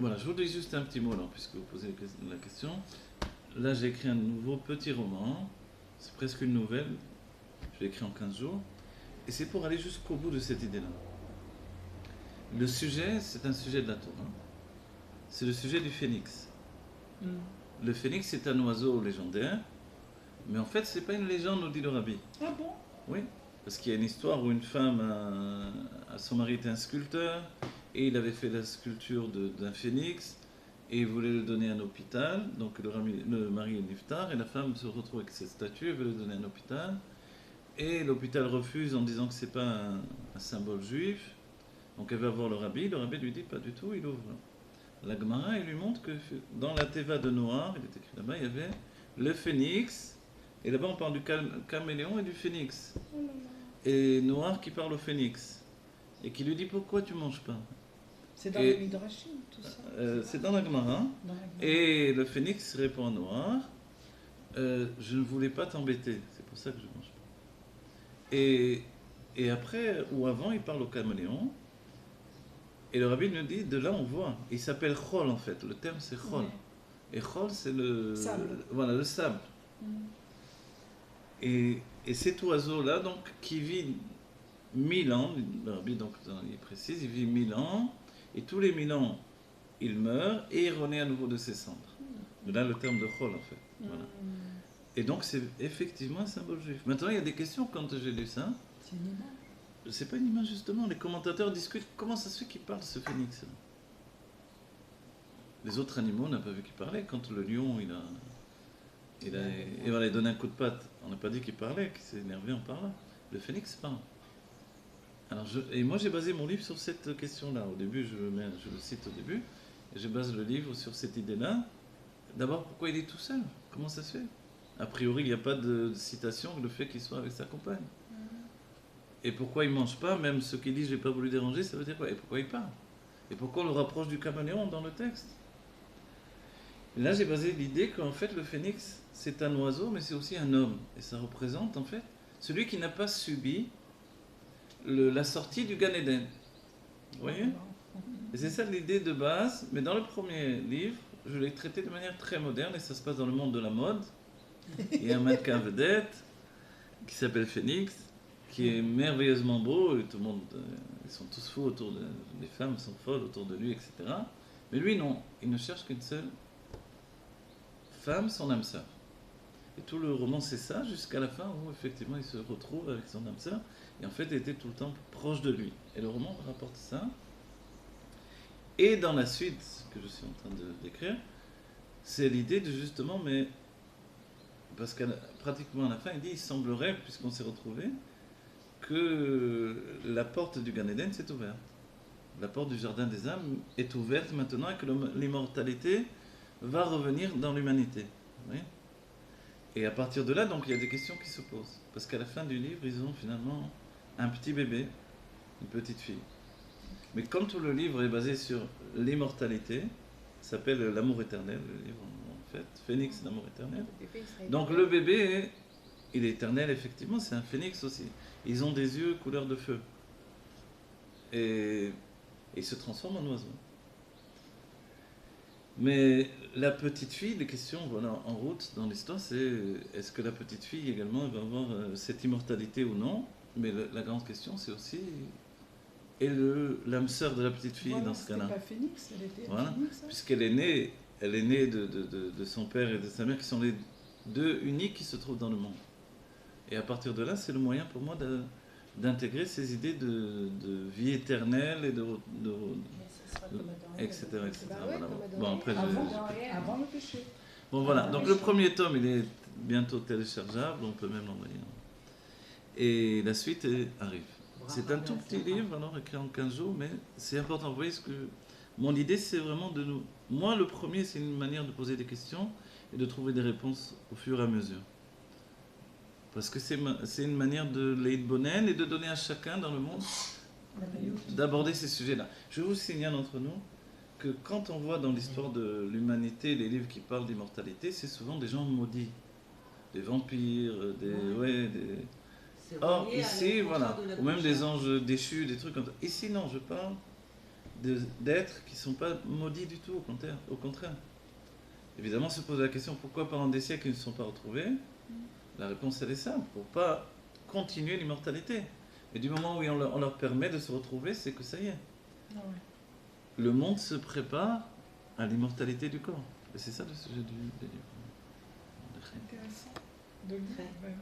Voilà, je vous dis juste un petit mot alors, puisque vous posez la question. Là, j'ai écrit un nouveau petit roman. C'est presque une nouvelle. Je l'ai écrit en 15 jours. Et c'est pour aller jusqu'au bout de cette idée-là. Le sujet, c'est un sujet de la Torah. C'est le sujet du phénix. Le phénix, c'est un oiseau légendaire. Mais en fait, c'est pas une légende, nous dit le rabbi. Ah bon? Oui, parce qu'il y a une histoire où une femme, son mari était un sculpteur, et il avait fait la sculpture d'un phénix, et il voulait le donner à un hôpital. Donc le mari est niftar, et la femme se retrouve avec cette statue, et veut le donner à un hôpital. Et l'hôpital refuse en disant que c'est pas un symbole juif. Donc elle va voir le rabbi lui dit pas du tout, il ouvre la Gemara et lui montre que dans la Teva de Noir, il est écrit là-bas, il y avait le phénix, et là-bas on parle du caméléon et du phénix. Et Noir qui parle au phénix, et qui lui dit pourquoi tu manges pas. C'est dans les Midrashim, tout ça. C'est dans la Gemara. Et le phénix répond à Noir, je ne voulais pas t'embêter, c'est pour ça que je mange pas. Et après, ou avant, il parle au caméléon. Et le rabbi nous dit, de là on voit, il s'appelle Chol en fait, le terme c'est Chol. Ouais. Et Chol c'est le Sable. Voilà, le sable. Et cet oiseau-là, donc, qui vit 1000 ans, le rabbi donc, il précise, il vit 1000 ans, et tous les 1000 ans, il meurt, et il renaît à nouveau de ses cendres. De là le terme de Chol en fait. Voilà. Et donc c'est effectivement un symbole juif. Maintenant il y a des questions quand j'ai lu ça. C'est une image. C'est pas une image justement, les commentateurs discutent comment ça se fait qu'il parle de ce phénix. Les autres animaux n'ont pas vu qu'il parlait. Quand le lion il a donné un coup de patte, on n'a pas dit qu'il parlait, qu'il s'est énervé en parlant. Le phénix parle. Alors et moi j'ai basé mon livre sur cette question-là. Au début, je le cite au début, et je base le livre sur cette idée-là. D'abord, pourquoi il est tout seul? Comment ça se fait? A priori, il n'y a pas de citation le fait qu'il soit avec sa compagne. Et pourquoi il ne mange pas? Même ceux qui disent j'ai pas voulu déranger, ça veut dire quoi? Et pourquoi il parle? Et pourquoi on le rapproche du caméléon dans le texte? Et là j'ai basé l'idée qu'en fait le phénix c'est un oiseau mais c'est aussi un homme. Et ça représente en fait celui qui n'a pas subi la sortie du Gan Eden. Vous voyez? Et c'est ça l'idée de base, mais dans le premier livre, je l'ai traité de manière très moderne et ça se passe dans le monde de la mode. Il y a un mannequin vedette qui s'appelle Phénix, qui est merveilleusement beau, et tout le monde, ils sont tous fous autour de, les femmes sont folles autour de lui, etc. Mais lui non, il ne cherche qu'une seule femme, son âme sœur. Et tout le roman c'est ça, jusqu'à la fin où effectivement il se retrouve avec son âme sœur, et en fait il était tout le temps proche de lui. Et le roman rapporte ça. Et dans la suite, que je suis en train de décrire, c'est l'idée de justement, mais parce qu'à pratiquement à la fin, il dit, il semblerait, puisqu'on s'est retrouvés, que la porte du Gan Eden s'est ouverte. La porte du Jardin des âmes est ouverte maintenant et que l'immortalité va revenir dans l'humanité. Oui. Et à partir de là, donc, il y a des questions qui se posent. Parce qu'à la fin du livre, ils ont finalement un petit bébé, une petite fille. Mais comme tout le livre est basé sur l'immortalité, ça s'appelle L'amour éternel, le livre en fait, Phénix, l'amour éternel. Donc le bébé, il est éternel, effectivement, c'est un phénix aussi. Ils ont des yeux couleur de feu. Et ils se transforment en oiseau. Mais la petite fille, les questions voilà, en route dans l'histoire, c'est est-ce que la petite fille également va avoir cette immortalité ou non? Mais la grande question, c'est aussi et l'âme sœur de la petite fille voilà, dans ce cas-là. Pas Phénix, elle était Voilà, Phénix, hein. puisqu'elle est née, de son père et de sa mère qui sont les deux uniques qui se trouvent dans le monde. Et à partir de là, c'est le moyen pour moi d'intégrer ces idées de vie éternelle et etc. etc. Voilà. Bon, après, Avant le péché. Bon, voilà. Donc, le premier tome, il est bientôt téléchargeable. On peut même l'envoyer. Et la suite arrive. C'est un tout petit livre, alors écrit en 15 jours, mais c'est important. Vous voyez ce que. Mon idée, c'est vraiment de nous. Moi, le premier, c'est une manière de poser des questions et de trouver des réponses au fur et à mesure. Parce que c'est une manière de l'Eidbonen et de donner à chacun dans le monde d'aborder ces sujets-là. Je vous signale entre nous que quand on voit dans l'histoire de l'humanité les livres qui parlent d'immortalité, c'est souvent des gens maudits, des vampires, Or, ici, voilà, ou même des anges déchus, des trucs comme ça. Ici, non, je parle d'êtres qui ne sont pas maudits du tout, au contraire. Évidemment, se pose la question pourquoi pendant des siècles ils ne se sont pas retrouvés. La réponse elle est simple, pour ne pas continuer l'immortalité. Et du moment où on leur permet de se retrouver, c'est que ça y est. Ah ouais. Le monde se prépare à l'immortalité du corps. Et c'est ça le sujet du livre. Intéressant de lire. Ouais, ouais.